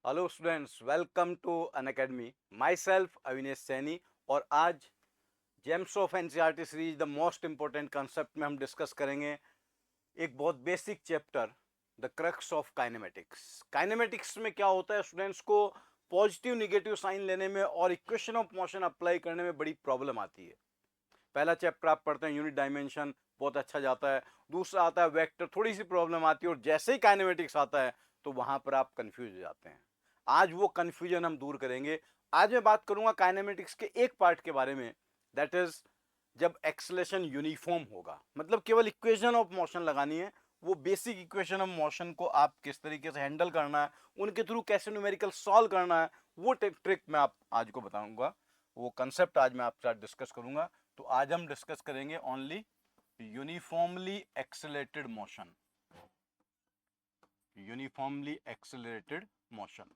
Hello students, welcome to Unacademy. Myself Avinesh Saini. और आज gems of NCERT series the most important concept में हम discuss करेंगे एक बहुत basic chapter, the crux of kinematics. Kinematics में क्या होता है, स्टूडेंट्स को पॉजिटिव निगेटिव साइन लेने में और इक्वेशन ऑफ मोशन अप्लाई करने में बड़ी प्रॉब्लम आती है। पहला चैप्टर आप पढ़ते हैं यूनिट डायमेंशन, बहुत अच्छा जाता है। दूसरा आता है वेक्टर, थोड़ी सी प्रॉब्लम आती है। और जैसे ही काइनेमेटिक्स आता है तो वहां पर आप कंफ्यूज हो जाते हैं। आज वो कंफ्यूजन हम दूर करेंगे। आज मैं बात करूंगा काइनेमेटिक्स के एक पार्ट के बारे में, दैट इज जब एक्सेलेरेशन यूनिफॉर्म होगा, मतलब केवल इक्वेशन ऑफ मोशन लगानी है। वो बेसिक इक्वेशन ऑफ मोशन को आप किस तरीके से हैंडल करना है, उनके थ्रू कैसे न्यूमेरिकल सॉल्व करना है, वो ट्रिक मैं आप आज को बताऊंगा। वो कंसेप्ट आज मैं आपके साथ डिस्कस करूंगा। तो आज हम डिस्कस करेंगे only uniformly accelerated motion. Uniformly accelerated motion.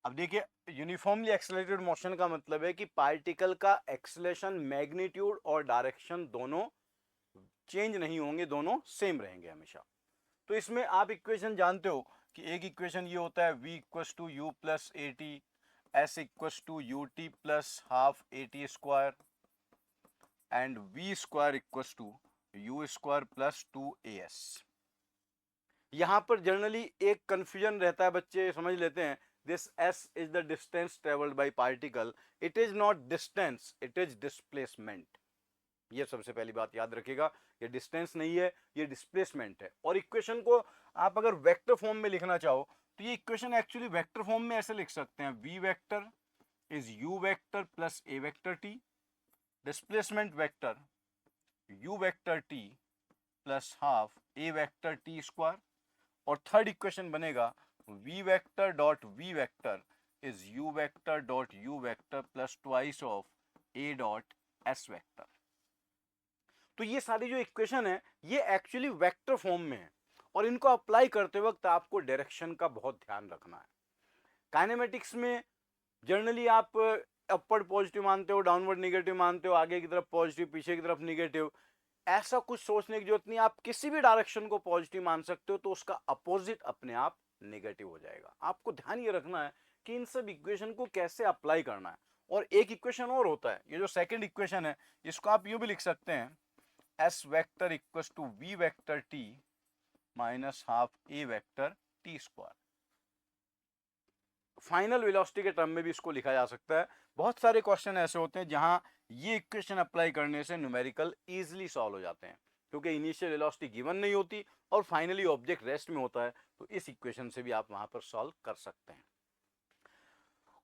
अब देखिए, यूनिफॉर्मली एक्सेलरेटेड मोशन का मतलब है कि पार्टिकल का एक्सेलरेशन, मैग्नीट्यूड और डायरेक्शन दोनों चेंज नहीं होंगे, दोनों सेम रहेंगे हमेशा। तो इसमें आप इक्वेशन जानते हो कि एक इक्वेशन ये होता है v equals to u plus a t, s equals to u t plus half a t square and v square equals to u square plus two a s. यहां पर जनरली एक कंफ्यूजन रहता है, बच्चे समझ लेते हैं this s is the distance travelled by particle. It is not distance, it is displacement. ये सबसे पहली बात याद रखिएगा, ये डिस्टेंस नहीं है, ये डिस्प्लेसमेंट है। और इक्वेशन को आप अगर वेक्टर फॉर्म में लिखना चाहो तो ये इक्वेशन एक्चुअली वेक्टर फॉर्म में ऐसे लिख सकते हैं, v vector is u vector plus a vector t, displacement vector u vector t plus half a vector t square. और थर्ड इक्वेशन बनेगा v vector dot v vector is u vector dot u vector plus twice of a dot s vector. तो ये सारी जो equation है ये actually vector form में है, और इनको अप्लाई करते वक्त आपको डायरेक्शन का बहुत ध्यान रखना है। काइनेमेटिक्स में जनरली आप अपवर्ड पॉजिटिव मानते हो, डाउनवर्ड निगेटिव मानते हो, आगे की तरफ पॉजिटिव, पीछे की तरफ निगेटिव। ऐसा कुछ सोचने की जरूरत नहीं। आप किसी भी डायरेक्शन को पॉजिटिव मान सकते हो तो उसका अपोजिट अपने आप नेगेटिव हो जाएगा। आपको ध्यान ये रखना है कि इन सब इक्वेशन को कैसे अप्लाई करना है। और एक इक्वेशन और होता है, ये जो सेकंड इक्वेशन है, इसको आप यूं भी लिख सकते हैं, s vector equal to v vector t minus half a vector t square. Final velocity के टर्म में भी इसको लिखा जा सकता है। बहुत सारे क्वेश्चन ऐसे होते हैं जहां ये इक्वेशन अप्लाई करने से न्यूमेरिकल इजीली सॉल्व हो जाते हैं, क्योंकि इनिशियल वेलोसिटी गिवन नहीं होती और फाइनली ऑब्जेक्ट रेस्ट में होता है। तो इस इक्वेशन से भी आप वहां पर सॉल्व कर सकते हैं।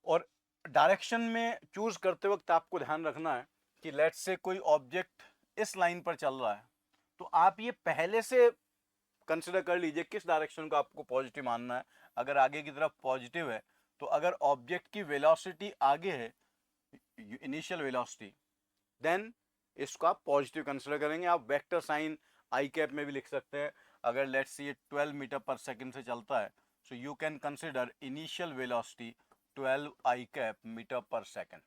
और डायरेक्शन में चूज करते वक्त आपको ध्यान रखना है कि लेट्स से कोई ऑब्जेक्ट इस लाइन पर चल रहा है, तो आप ये पहले से कंसिडर कर लीजिए किस डायरेक्शन को आपको पॉजिटिव मानना है। अगर आगे की तरफ पॉजिटिव है तो अगर ऑब्जेक्ट की वेलोसिटी आगे है, इनिशियल वेलोसिटी, देन इसको आप पॉजिटिव कंसिडर करेंगे। आप वेक्टर साइन आई कैप में भी लिख सकते हैं। अगर लेट्स से ये 12 मीटर पर सेकंड से चलता है, so you can consider initial velocity 12 i cap metre पर सेकंड।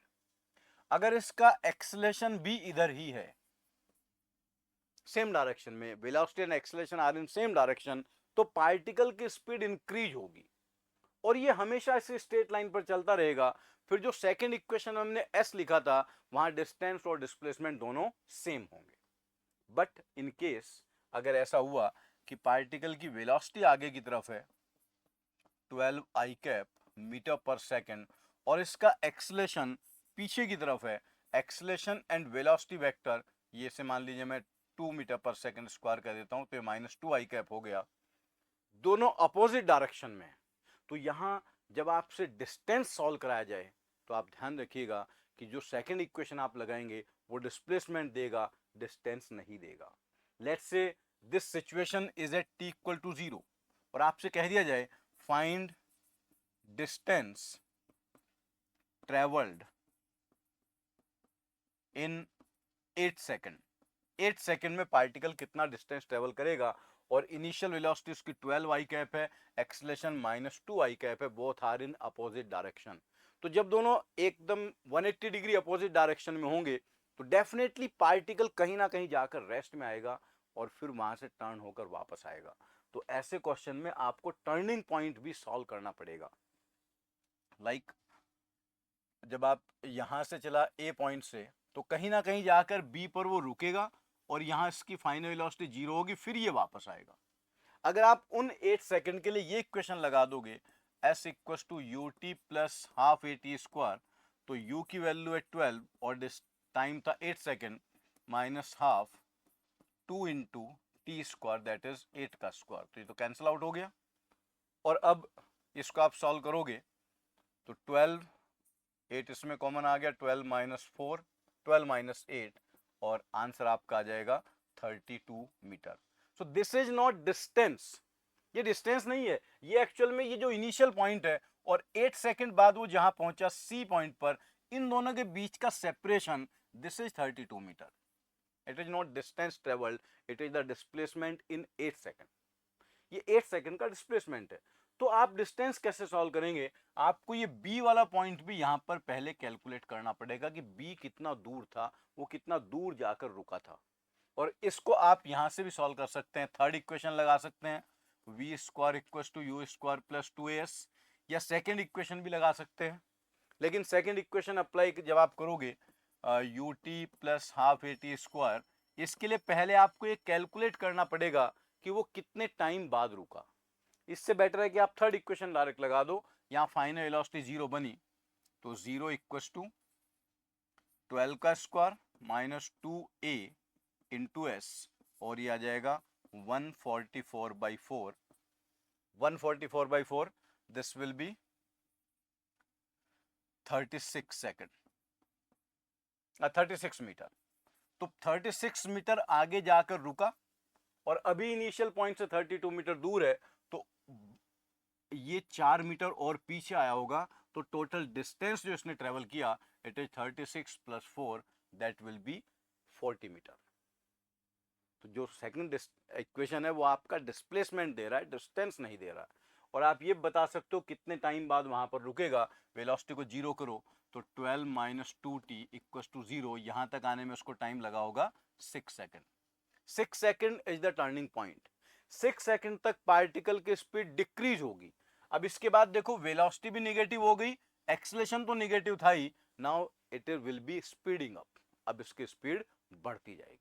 अगर इसका एक्सेलेरेशन भी इधर ही है, सेम डायरेक्शन में, velocity and acceleration are in same direction, तो पार्टिकल की स्पीड इंक्रीज होगी और ये हमेशा इस स्ट्रेट लाइन पर चलता रहेगा। फिर जो सेकंड इक्वेशन हमने s लिखा था, वहां डिस्टेंस और डिस्प्लेसमेंट दोनों सेम होंगे। बट इन केस अगर ऐसा हुआ कि पार्टिकल की वेलोसिटी आगे की तरफ है 12 आई कैप मीटर पर सेकंड और इसका एक्सेलरेशन पीछे की तरफ है, एक्सेलरेशन एंड वेलोसिटी वेक्टर, ये से मान लीजिए मैं 2 मीटर पर सेकंड स्क्वायर कर देता हूं, तो ये -2 आई कैप हो गया, दोनों अपोजिट डायरेक्शन में है। तो यहां जब आपसे डिस्टेंस सॉल्व कराया जाए तो आप ध्यान रखिएगा कि जो सेकंड इक्वेशन आप लगाएंगे वो डिस्प्लेसमेंट देगा, डिस्टेंस नहीं देगा। Let's say this situation is at t equal to 0 और आपसे कह दिया जाए find distance travelled in 8 second. 8 second में पार्टिकल कितना डिस्टेंस ट्रेवल करेगा, और इनिशियल वेलोसिटी उसकी 12 आई कैप है, एक्सेलरेशन -2 आई कैप है, both are in opposite direction. तो जब दोनों एकदम 180 डिग्री अपोजिट डायरेक्शन में होंगे तो डेफिनेटली पार्टिकल कहीं ना कहीं जाकर रेस्ट में आएगा और फिर वहां से टर्न होकर वापस आएगा। तो ऐसे क्वेश्चन में आपको टर्निंग पॉइंट भी सॉल्व करना पड़ेगा। लाइक जब आप यहां से चला ए पॉइंट से, तो कहीं ना कहीं जाकर बी पर वो रुकेगा और यहां इसकी फाइनल वेलोसिटी 0 होगी, फिर ये वापस आएगा। अगर आप उन 8 सेकंड के लिए ये इक्वेशन लगा दोगे, s equals to u t plus half a t square, तो u की वैल्यू है 12 और टाइम था 8 second, minus half 2 into t square that is 8 का स्क्वायर, तो ये तो कैंसिल आउट हो गया। और अब इसको आप सॉल्व करोगे तो 12, 8 इसमें कॉमन आ गया, 12 माइनस 4, 12 माइनस 8, और आंसर आपका आ जाएगा 32 metre. So this is not distance, ये डिस्टेंस नहीं है, ये एक्चुअल में ये जो इनिशियल पॉइंट है और 8 सेकंड बाद वो जहां पहुंचा सी पॉइंट पर, इन दोनों के बीच का separation, this is 32 metre. It is not distance travelled, it is the displacement in 8 second. ये 8 सेकंड का डिस्प्लेसमेंट है। तो आप डिस्टेंस कैसे सॉल्व करेंगे? आपको ये बी वाला पॉइंट भी यहां पर पहले कैलकुलेट करना पड़ेगा कि बी कितना दूर था, वो कितना दूर जाकर रुका था। और इसको आप यहां से भी सॉल्व कर सकते हैं, थर्ड इक्वेशन लगा सकते हैं, v square equal to u square plus 2as, या सेकेंड इक्वेशन भी लगा सकते हैं। लेकिन सेकेंड इक्वेशन अप्लाई जब आप करोगे you t plus half a t square, इसके लिए पहले आपको ये कैलकुलेट करना पड़ेगा कि वो कितने टाइम बाद रुका। इससे बेटर है कि आप थर्ड इक्वेशन डायरेक्ट लगा दो, यहाँ फाइनल वेलोसिटी 0 बनी, तो 0 इक्वल टू 12 का square minus 2a into S, और ये आ जाएगा 144/4, 144/4, this will be 36 second, 36 metre. तो 36 मीटर आगे जाकर रुका और अभी इनिशियल पॉइंट से 32 मीटर दूर है, तो ये 4 मीटर और पीछे आया होगा, तो टोटल डिस्टेंस जो इसने ट्रेवल किया, it is 36 plus 4, that will be 40 metre. तो जो सेकंड इक्वेशन है वो आपका डिस्प्लेसमेंट दे रहा है, डिस्टेंस नहीं दे रहा है। और आप ये बता सकते हो कितने टाइम बाद वहां पर रुकेगा। वेलोसिटी को 0 करो तो 12 माइनस 2t इक्वल टू 0, यहां तक आने में उसको टाइम लगा होगा 6 second. 6 second is the turning point. 6 second तक पार्टिकल की स्पीड डिक्रीज होगी। अब इसके बाद देखो वेलोसिटी भी नेगेटिव हो गई, एक्सेलेरेशन तो नेगेटिव था ही, now it will be speeding up, अब इसकी स्पीड बढ़ती जाएगी।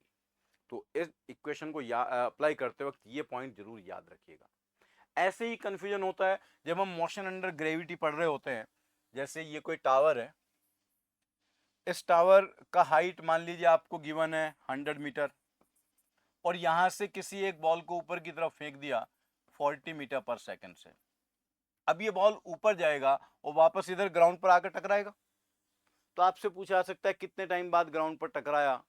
तो इस इक्वेशन को अप्लाई करते वक्त ये पॉइंट जरूर याद रखिएगा। ऐसे ही कंफ्यूजन होता है जब हम मोशन अंडर ग्रेविटी पढ़ रहे होते हैं। जैसे ये कोई टावर है, इस टावर का हाइट मान लीजिए आपको गिवन है 100 मीटर, और यहां से किसी एक बॉल को ऊपर की तरफ फेंक दिया 40 मीटर पर सेकंड से। अब ये बॉल ऊपर जाएगा और वापस इधर ग्राउंड पर आकर टकराएगा। तो आपसे पूछा जा सकता है कितने टाइम बाद ग्राउंड पर टकराया,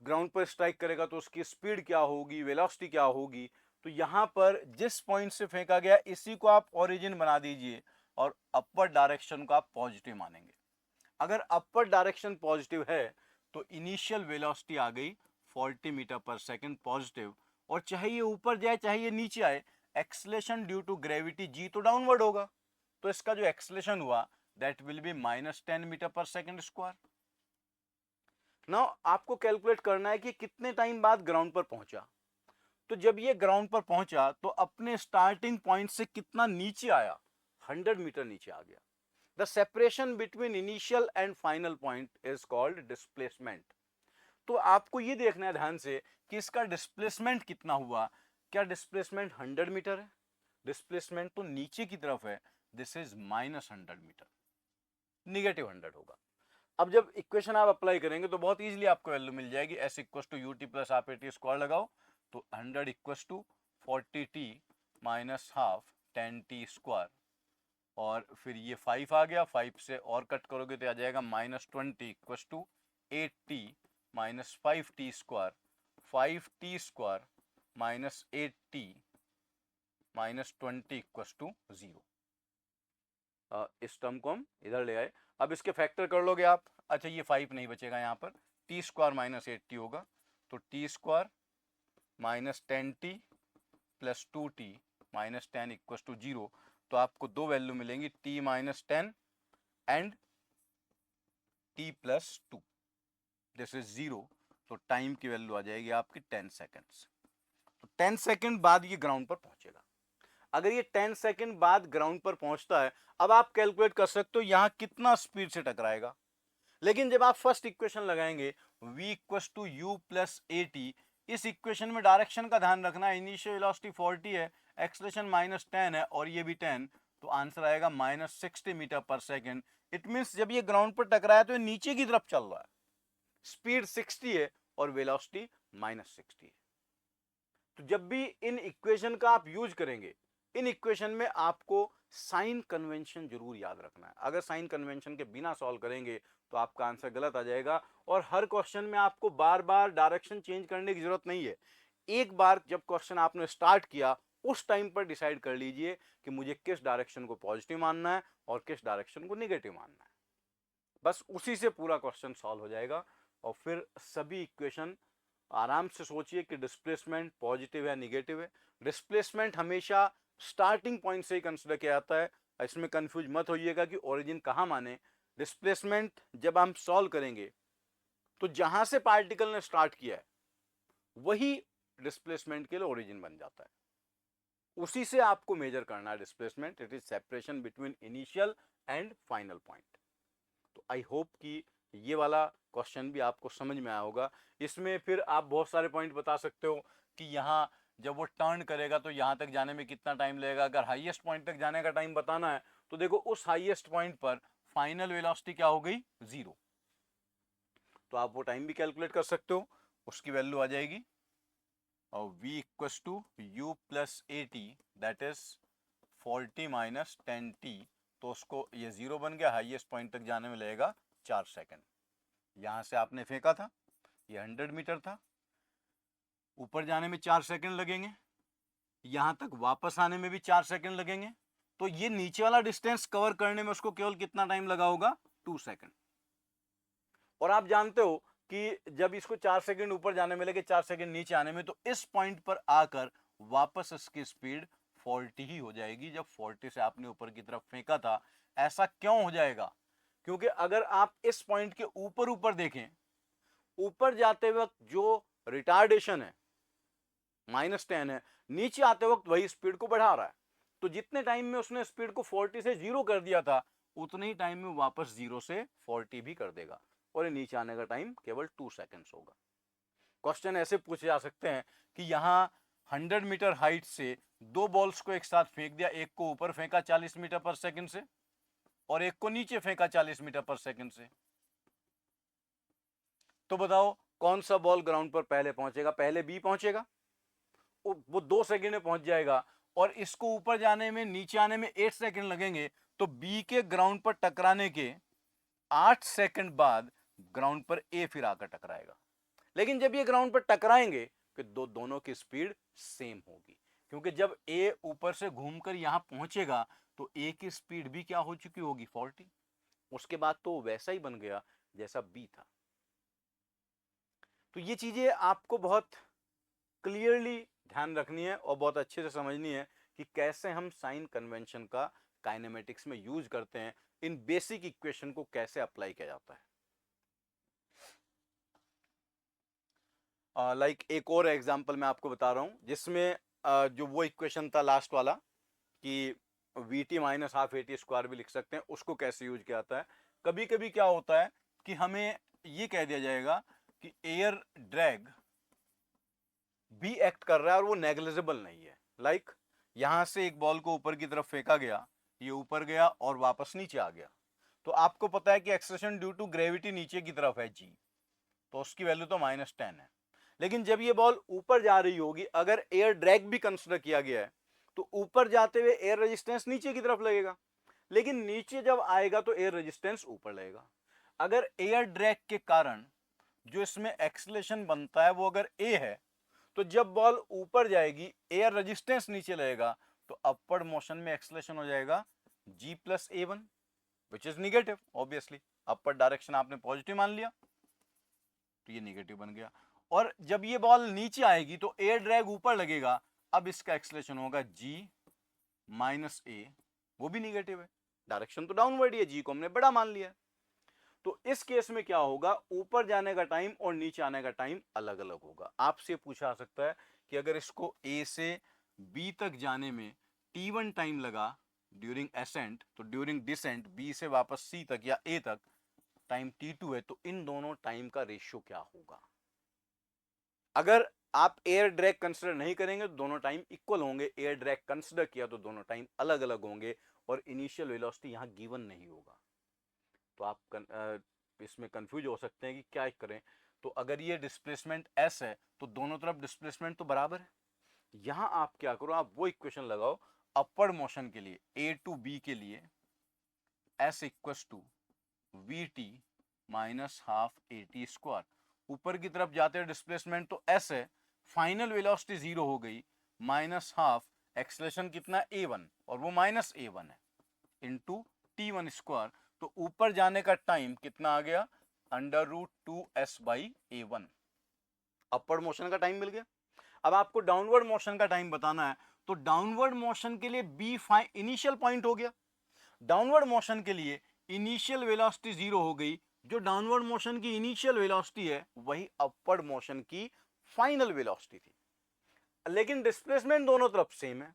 ग्राउंड पर स्ट्राइक करेगा तो उसकी स्पीड क्या होगी, वेलोसिटी क्या होगी। तो यहां पर जिस पॉइंट से फेंका गया इसी को आप ओरिजिन बना दीजिए और अपर डायरेक्शन को आप पॉजिटिव मानेंगे। अगर अपर डायरेक्शन पॉजिटिव है तो इनिशियल वेलोसिटी आ गई 40 मीटर पर सेकंड पॉजिटिव, और चाहे ये ऊपर जाए चाहे ये नीचे आए, acceleration due to gravity G तो डाउनवर्ड होगा। तो इसका जो एक्सलेशन हुआ दैट विल बी -10 मीटर पर सेकंड स्क्वायर। नाउ आपको कैलकुलेट करना है कि कितने टाइम बाद ग्राउंड पर पहुंचा। तो जब ये ग्राउंड पर पहुंचा तो अपने स्टार्टिंग पॉइंट से कितना नीचे आया, 100 मीटर नीचे आ गया। The separation between initial and final point is called displacement. तो आपको ये देखना है ध्यान से कि इसका डिस्प्लेसमेंट कितना हुआ। क्या डिस्प्लेसमेंट 100 मीटर है? डिस्प्लेसमेंट तो नीचे की तरफ है, दिस इज -100 मीटर, -100 होगा। अब जब इक्वेशन आप अप्लाई करेंगे तो बहुत इजीली आपको वैल्यू मिल जाएगी, s equal to u t plus half a t square लगाओ, तो 100 equal to 40t minus half 10t square, और फिर ये 5 आ गया, 5 से और कट करोगे तो आ जाएगा -20 equal to 8t minus 5t square, 5t square minus 8t minus 20 equal to 0। इस टर्म को हम इधर ले आए। अब इसके फैक्टर कर लोगे आप, अच्छा ये 5 नहीं बचेगा यहाँ पर, टी स्क्वायर माइनस 8t होगा, तो t square minus 10t plus 2t minus 10 equal to 0। तो आपको दो वैल्यू मिलेंगी, t minus 10 and t plus 2, this is 0। तो टाइम की वैल्यू आ जाएगी आपकी 10 सेकेंड्स। तो 10 सेकंड बाद ये ग्राउंड पर पहुंचेगा। अगर ये 10 सेकंड बाद ग्राउंड पर पहुंचता है, अब आप कैलकुलेट कर सकते हो यहां कितना स्पीड से टकराएगा। लेकिन जब आप फर्स्ट इक्वेशन लगाएंगे v equal to u plus a t, इस इक्वेशन में डायरेक्शन का ध्यान रखना है। इनिशियल वेलोसिटी 40 है, एक्सलेशन -10 है और ये भी 10, तो आंसर आएगा -60 मीटर पर सेकेंड। इट मीन्स जब ये ग्राउंड पर टकराया तो ये नीचे की तरफ चल रहा है, स्पीड 60 है और वेलोसिटी -60 है। तो जब भी इन इक्वेशन का आप यूज करेंगे, इन इक्वेशन में आपको साइन कन्वेंशन जरूर याद रखना है। अगर साइन कन्वेंशन के बिना सॉल्व करेंगे तो आपका आंसर गलत आ जाएगा। और हर क्वेश्चन में आपको बार बार डायरेक्शन चेंज करने की जरूरत नहीं है। एक बार जब क्वेश्चन आपने स्टार्ट किया, उस टाइम पर डिसाइड कर लीजिए कि मुझे किस डायरेक्शन को पॉजिटिव मानना है और किस डायरेक्शन को नेगेटिव मानना है। बस उसी से पूरा क्वेश्चन सॉल्व हो जाएगा। और फिर सभी इक्वेशन आराम से सोचिए कि डिस्प्लेसमेंट पॉजिटिव है निगेटिव है। डिस्प्लेसमेंट हमेशा स्टार्टिंग पॉइंट से ही कंसिडर किया जाता है, इसमें कंफ्यूज मत होइएगा कि ओरिजिन कहां माने। डिस्प्लेसमेंट जब हम सॉल्व करेंगे तो जहां से पार्टिकल ने स्टार्ट किया है वही डिस्प्लेसमेंट के लिए ओरिजिन बन जाता है। उसी से आपको मेजर करना है displacement. It is separation between initial and final point. तो आई होप कि ये वाला क्वेश्चन भी आपको समझ में आया होगा। इसमें फिर आप बहुत सारे पॉइंट बता सकते हो कि यहाँ जब वो टर्न करेगा तो यहाँ तक जाने में कितना टाइम लगेगा। अगर हाईएस्ट पॉइंट तक जाने का टाइम बताना है तो देखो उस हाईएस्ट पॉइंट पर फाइनल वेलोसिटी क्या हो गई, 0। तो आप वो टाइम भी कैलकुलेट कर सकते हो, उसकी वैल्यू आ जाएगी और v equals to u plus a t, that is 40 minus 10t। तो उसको ये 0 बन गया। हाईएस्ट पॉइंट तक जाने में लगेगा 4 सेकंड। यहां से आपने फेंका था, ये 100 मीटर था, ऊपर जाने में 4 सेकंड लगेंगे, यहां तक वापस आने में भी 4 सेकंड लगेंगे। तो ये नीचे वाला डिस्टेंस कवर करने में उसको केवल कितना टाइम लगा होगा, 2 सेकंड। और आप जानते हो कि जब इसको 4 सेकंड ऊपर जाने में लगे, 4 सेकंड नीचे आने में, तो इस पॉइंट पर आकर वापस इसकी स्पीड 40 ही हो जाएगी जब 40 से आपने ऊपर की तरफ फेंका था। ऐसा क्यों हो जाएगा? क्योंकि अगर आप इस पॉइंट के ऊपर ऊपर देखें, ऊपर जाते वक्त जो रिटार्डेशन है -10 है, नीचे आते वक्त वही स्पीड को बढ़ा रहा है। तो जितने टाइम में उसने स्पीड को 40 से 0 कर दिया था, उतने ही टाइम में वापस 0 से 40 भी कर देगा और ये नीचे आने का टाइम केवल 2 सेकंड्स होगा। क्वेश्चन ऐसे पूछे जा सकते हैं कि यहां 100 मीटर हाइट से 2 बॉल्स को एक साथ फेंक दिया, एक को ऊपर फेंका 40 मीटर पर सेकंड से और एक को नीचे फेंका 40 मीटर पर सेकंड से। तो बताओ कौन सा बॉल ग्राउंड पर पहले पहुंचेगा? पहले बी पहुंचेगा, वो 2 सेकंड में पहुंच जाएगा और इसको ऊपर जाने में नीचे आने में 8 सेकंड लगेंगे। तो बी के ग्राउंड पर टकराने के 8 सेकंड बाद ग्राउंड पर ए फिर आकर टकराएगा। लेकिन जब ये ग्राउंड पर टकराएंगे तो दोनों की स्पीड सेम होगी, क्योंकि जब ए ऊपर से घूमकर यहां पहुंचेगा तो ए की स्पीड भी क्या हो चुकी होगी, 40। उसके बाद तो वैसा ही बन गया जैसा बी था। तो ये चीजें आपको बहुत क्लियरली ध्यान रखनी है और बहुत अच्छे से समझनी है कि कैसे हम साइन कन्वेंशन का काइनेमेटिक्स में यूज करते हैं, इन बेसिक इक्वेशन को कैसे अप्लाई किया जाता है। लाइक एक और एग्जांपल मैं आपको बता रहा हूं जिसमें जो वो इक्वेशन था लास्ट वाला कि we t minus half a t square भी लिख सकते हैं, उसको कैसे यूज किया जाता है। कभी कभी क्या होता है कि हमें ये कह दिया जाएगा कि एयर ड्रैग भी एक्ट कर रहा है और वो नेग्लिजिबल नहीं है। लाइक यहां से एक बॉल को ऊपर की तरफ फेंका गया, ये ऊपर गया और वापस नीचे आ गया। तो आपको पता है कि एक्सेलरेशन ड्यू टू ग्रेविटी नीचे की तरफ है जी, तो उसकी वैल्यू तो -10 है। लेकिन जब ये बॉल ऊपर जा रही होगी, अगर एयर ड्रैग भी कंसिडर किया गया है, तो ऊपर जाते हुए एयर रेजिस्टेंस नीचे की तरफ लगेगा, लेकिन नीचे जब आएगा तो एयर रेजिस्टेंस ऊपर लगेगा। अगर एयर ड्रैग के कारण जो इसमें एक्सेलरेशन बनता है वो अगर ए है, तो जब बॉल ऊपर जाएगी एयर रेजिस्टेंस नीचे लगेगा, तो अपवर्ड मोशन में एक्सेलरेशन हो जाएगा g plus a1 which is negative. Obviously upward direction आपने पॉजिटिव मान लिया तो ये निगेटिव बन गया। और जब ये बॉल नीचे आएगी तो एयर ड्रैग ऊपर लगेगा, अब इसका एक्सेलरेशन होगा g माइनस a, वो भी निगेटिव है, डायरेक्शन तो डाउनवर्ड ही है, g को हमने बड़ा मान लिया। तो इस केस में क्या होगा, ऊपर जाने का टाइम और नीचे आने का टाइम अलग अलग होगा। आपसे पूछा जा सकता है कि अगर इसको A से B तक जाने में T1 टाइम लगा ड्यूरिंग एसेंट, तो ड्यूरिंग डिसेंट B से वापस C तक या A तक टाइम T2 है, तो इन दोनों टाइम का रेशियो क्या होगा। अगर आप एयर ड्रैग कंसिडर नहीं करेंगे तो दोनों टाइम इक्वल होंगे, एयर ड्रैग कंसिडर किया तो दोनों टाइम अलग अलग होंगे और इनिशियल वेलोसिटी यहां गिवन नहीं होगा। तो आप इसमें कंफ्यूज हो सकते हैं कि क्या करें। तो अगर ये डिस्प्लेसमेंट s है तो दोनों तरफ डिस्प्लेसमेंट तो बराबर है। यहां आप क्या करो, आप वो इक्वेशन लगाओ अपवर्ड मोशन के लिए, a टू b के लिए s equals to v t minus half a t square. ऊपर की तरफ जाते हैं डिस्प्लेसमेंट तो s है, फाइनल वेलोसिटी 0 हो गई, माइनस हाफ एक्सेलरेशन कितना a1 और वो माइनस a1 है इंटू t1 स्क्वायर। तो ऊपर जाने का टाइम कितना आ गया, under root 2s by a1। Upward motion का टाइम मिल गया। अब आपको डाउनवर्ड मोशन का टाइम बताना है, तो डाउनवर्ड मोशन के लिए b इनिशियल पॉइंट हो गया। डाउनवर्ड मोशन के लिए इनिशियल वेलोसिटी 0 हो गई, जो डाउनवर्ड मोशन की इनिशियल वेलोसिटी है वही अपवर्ड मोशन की फाइनल वेलोसिटी थी, लेकिन डिस्प्लेसमेंट दोनों तरफ सेम है।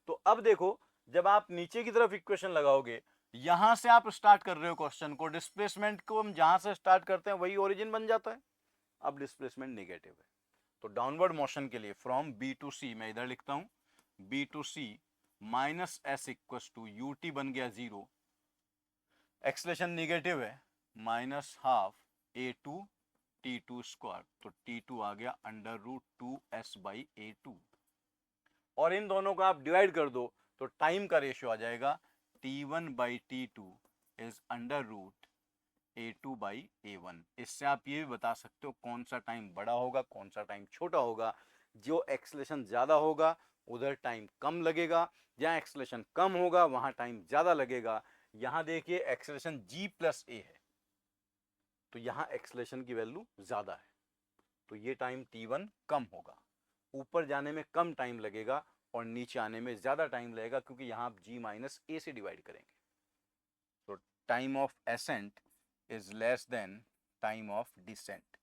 तो अब देखो, जब आप नीचे की तरफ इक्वेशन लगाओगे, यहां से आप स्टार्ट कर रहे हो क्वेश्चन को, डिस्प्लेसमेंट को हम जहां से स्टार्ट करते हैं वही ओरिजिन बन जाता है। अब डिस्प्लेसमेंट नेगेटिव है, तो डाउनवर्ड मोशन के लिए फ्रॉम बी टू सी, मैं इधर लिखता हूं b to c minus s equal to u t बन गया 0, एक्सलेशन नेगेटिव है, minus half a two t two square, तो टी टू आ गया under root 2s by a2, और इन दोनों को आप डिवाइड कर दो तो टाइम का रेशियो आ जाएगा t1 by t2 is under root a2 by a1। इससे आप ये भी बता सकते हो कौन सा टाइम बड़ा होगा, कौन सा टाइम छोटा होगा। जो एक्सेलरेशन ज़्यादा होगा उधर टाइम कम लगेगा, जहाँ एक्सेलरेशन कम होगा वहाँ टाइम ज़्यादा लगेगा। यहाँ देखिए एक्सेलरेशन g प्लस a है, तो यहाँ एक्सेलरेशन की वैल्यू ज़्यादा है, तो ये टाइम t1 कम होगा, ऊपर जाने में कम टाइम लगेगा और नीचे आने में ज़्यादा टाइम लगेगा, क्योंकि यहाँ आप g माइनस a से डिवाइड करेंगे। तो time of ascent is less than time of descent,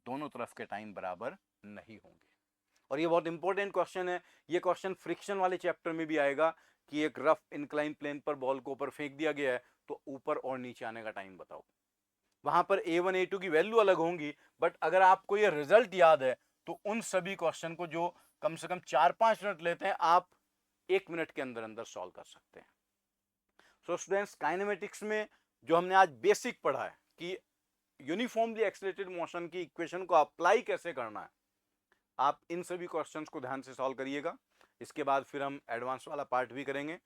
दोनों तरफ के टाइम बराबर नहीं होंगे। और ये बहुत इंपॉर्टेंट क्वेश्चन है, ये क्वेश्चन फ्रिक्शन वाले चैप्टर में भी आएगा कि एक रफ इंक्लाइन प्लेन पर बॉल को ऊपर फेंक दिया गया है, तो ऊपर और नीचे आने का टाइम बताओ। वहां पर a1 a2 की वैल्यू अलग होंगी, बट अगर आपको ये रिजल्ट याद है तो उन सभी क्वेश्चन को जो कम से कम 4-5 मिनट लेते हैं, आप 1 मिनट के अंदर अंदर सॉल्व कर सकते हैं। सो स्टूडेंट्स, काइनेमेटिक्स में जो हमने आज बेसिक पढ़ा है कि यूनिफॉर्मली एक्सेलरेटेड मोशन की इक्वेशन को अप्लाई कैसे करना है, आप इन सभी क्वेश्चंस को ध्यान से सॉल्व करिएगा। इसके बाद फिर हम एडवांस वाला पार्ट भी करेंगे,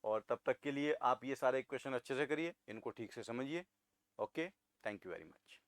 और तब तक के लिए आप ये सारे इक्वेशन अच्छे से करिए, इनको ठीक से समझिए। Okay, thank you very much.